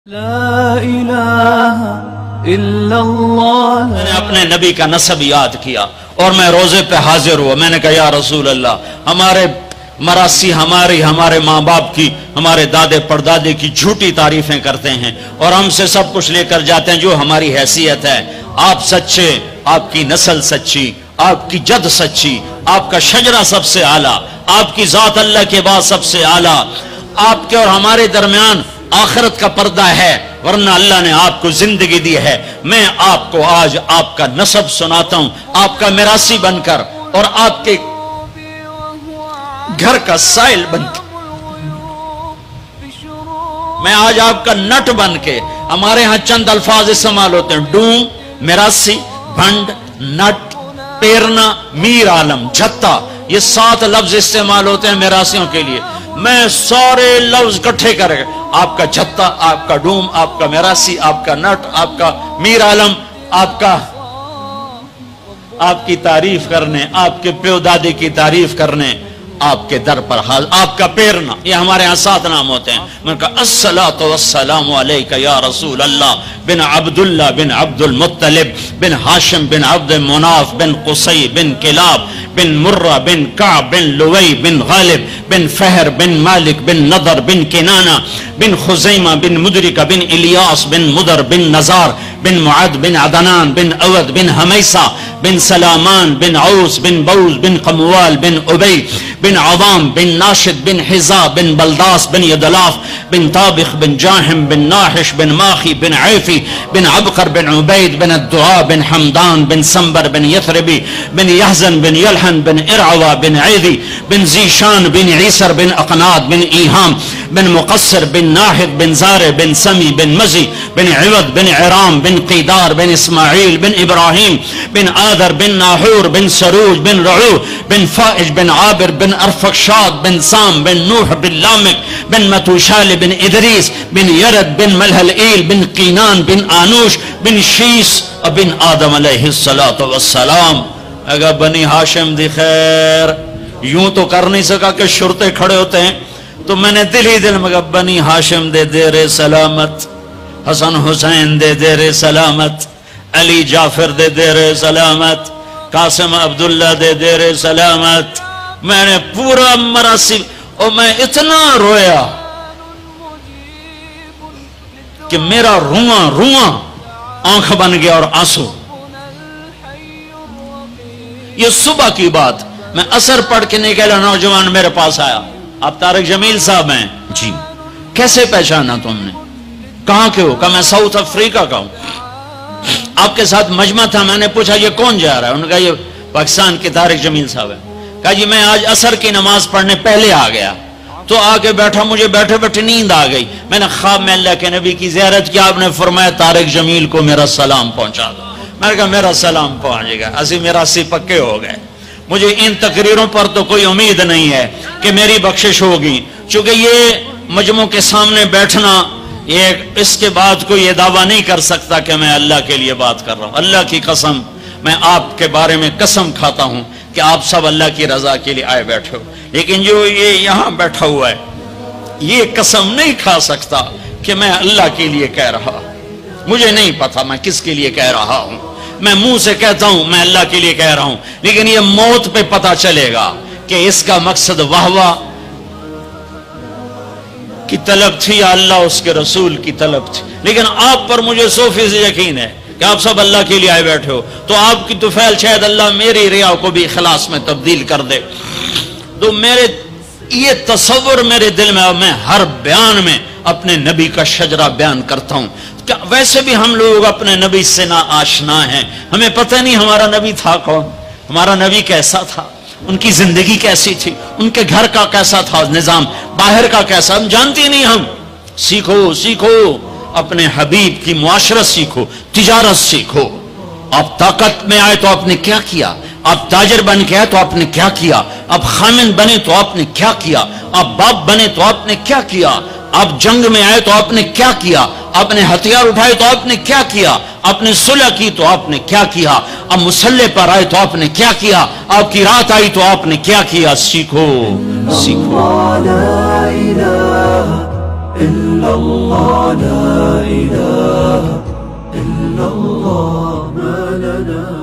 لا الہ الا اللہ. میں نے اپنے نبی کا نسب یاد کیا اور میں روزے پہ حاضر ہوا. میں نے کہا یا رسول اللہ، ہمارے مراسی ہمارے ماں باپ کی، ہمارے دادے پردادے کی جھوٹی تعریفیں کرتے ہیں اور ہم سے سب کچھ لے کر جاتے ہیں جو ہماری حیثیت ہے. آپ سچے، آپ کی نسل سچی، آپ کی جد سچی، آپ کا شجرہ سب سے اعلیٰ، آپ کی ذات اللہ کے بعد سب سے اعلیٰ. آپ کے اور ہمارے درمیان آخرت کا پردہ ہے، ورنہ اللہ نے آپ کو زندگی دی ہے. میں آپ کو آج آپ کا نسب سناتا ہوں، آپ کا میراثی بن کر اور آپ کے گھر کا سائل بن کے. میں آج آپ کا نٹ بن کے، ہمارے ہاں چند الفاظ استعمال ہوتے ہیں: ڈوم، میراثی، بھنڈ، نٹ، پیرنا، میر عالم، جھتا. یہ 7 لفظ استعمال ہوتے ہیں میراثیوں کے لیے. میں سارے لفظ کٹھے کر کے آپ کا جھتا، آپ کا ڈوم، آپ کا میراثی، آپ کا نٹ، آپ کا میر عالم، آپ کی تعریف کرنے، آپ کے پیو دادی کی تعریف کرنے آپ کے در پر حاضر. آپ کا پیرنا، یہ ہمارے ہاں 7 نام ہوتے ہیں. میں نے کہا الصلاۃ والسلام علیک یا رسول اللہ بن عبداللہ بن عبد المطلب بن ہاشم بن عبد مناف بن قصی بن کلاب بن مرہ بن کعب بن لوی بن غالب بن فہر بن مالک بن نضر بن کنانہ بن خزیمہ بن مدرکہ بن الیاس بن مدر بن نزار بن معد بن عدنان بن اود بن حمیسہ بن سلامان بن عوس بن بوز بن قموال بن عبی بن عظام بن ناشد بن حزا بن بلداس بن یدلاف بن طابخ بن جاہم بن ناحش بن ماخی بن عیفی بن عبقر بن عبید بن الدعاء بن حمدان بن سنبر بن یثربی بن یحزن بن یلحن بن ارعوا بن عیدی بن زیشان بن عیسر بن اقناد بن ایہام بن مقصر بن ناحد بن زار بن سمی بن مزی بن عوض بن عرام بن قیدار بن اسماعیل بن ابراہیم بن آدر بن ناحور بن سروج بن رعو بن فائج بن عابر بن ارفقشاد بن سام بن نوح بن لامک بن متوشال بن ادریس بن یرد بن ملحلئیل بن قینان بن آنوش بن شیس بن آدم علیہ السلام. اگر بنی ہاشم دی خیر یوں تو کر نہیں سکا کہ شرطے کھڑے ہوتے ہیں، تو میں نے دل ہی دل میں کہا بنی ہاشم دے دیر سلامت، حسن حسین دے دیر سلامت، علی جعفر دے دیر سلامت، قاسم عبداللہ دے دیر سلامت. میں نے پورا مراسم، اور میں اتنا رویا کہ میرا رواں آنکھ بن گیا اور آنسو. یہ صبح کی بات، میں عصر پڑھ کے نکلا، نوجوان میرے پاس آیا. آپ طارق جمیل صاحب ہیں؟ جی. کیسے پہچانا تم نے؟ کہاں کے ہو؟ کہا میں ساؤتھ افریقہ کا ہوں. آپ کے ساتھ مجمع تھا. میں نے پوچھا یہ کون جا رہا ہے؟ انہوں نے کہا یہ پاکستان کے طارق جمیل صاحب ہیں. کہا جی میں آج عصر کی نماز پڑھنے پہلے آ گیا، تو آ کے بیٹھا، مجھے بیٹھے بیٹھے نیند آ گئی. میں نے خواب میں اللہ کے نبی کی زیارت کی. آپ نے فرمایا طارق جمیل کو میرا سلام پہنچا دو. میں نے کہا میرا سلام پہنچے گا. اسی میراثی پکے ہو گئے. مجھے ان تقریروں پر تو کوئی امید نہیں ہے کہ میری بخشش ہوگی، چونکہ یہ مجموع کے سامنے بیٹھنا، اس کے بعد کوئی یہ دعویٰ نہیں کر سکتا کہ میں اللہ کے لیے بات کر رہا ہوں. اللہ کی قسم، میں آپ کے بارے میں قسم کھاتا ہوں کہ آپ سب اللہ کی رضا کے لیے آئے بیٹھے ہو. لیکن جو یہ یہاں بیٹھا ہوا ہے، یہ قسم نہیں کھا سکتا کہ میں اللہ کے لیے کہہ رہا. مجھے نہیں پتا میں کس کے لیے کہہ رہا ہوں. میں منہ سے کہتا ہوں میں اللہ کے لیے کہہ رہا ہوں، لیکن یہ موت پہ پتا چلے گا کہ اس کا مقصد واہ کی طلب تھی یا اللہ اس کے رسول کی طلب تھی. لیکن آپ پر مجھے 100% یقین ہے کہ آپ سب اللہ کے لیے آئے بیٹھے ہو. تو آپ کی طفیل شاید اللہ میری ریا کو بھی اخلاص میں تبدیل کر دے. تو یہ تصور میرے دل میں، میں ہر بیان میں اپنے نبی کا شجرہ بیان کرتا ہوں. ویسے بھی ہم لوگ اپنے نبی سے نا آشنا ہیں. ہمیں پتہ نہیں ہمارا نبی تھا کون، ہمارا نبی کیسا تھا، ان کی زندگی کیسی تھی، ان کے گھر کا کیسا تھا نظام، باہر کا کیسا، ہم جانتے نہیں. ہم سیکھو اپنے حبیب کی معاشرت سیکھو، تجارت سیکھو. آپ طاقت میں آئے تو آپ نے کیا کیا، آپ تاجر بن کے آئے تو آپ نے کیا کیا، آپ خامن بنے تو آپ نے کیا کیا، آپ باپ بنے تو آپ نے کیا کیا، آپ جنگ میں آئے تو آپ نے کیا کیا، آپ نے ہتھیار اٹھائے تو آپ نے کیا کیا، آپ نے صلح کی تو آپ نے کیا کیا، آپ مسلح پر آئے تو آپ نے کیا کیا، آپ کی رات آئی تو آپ نے کیا کیا. سیکھو. لا الہ الا اللہ. الله ما لنا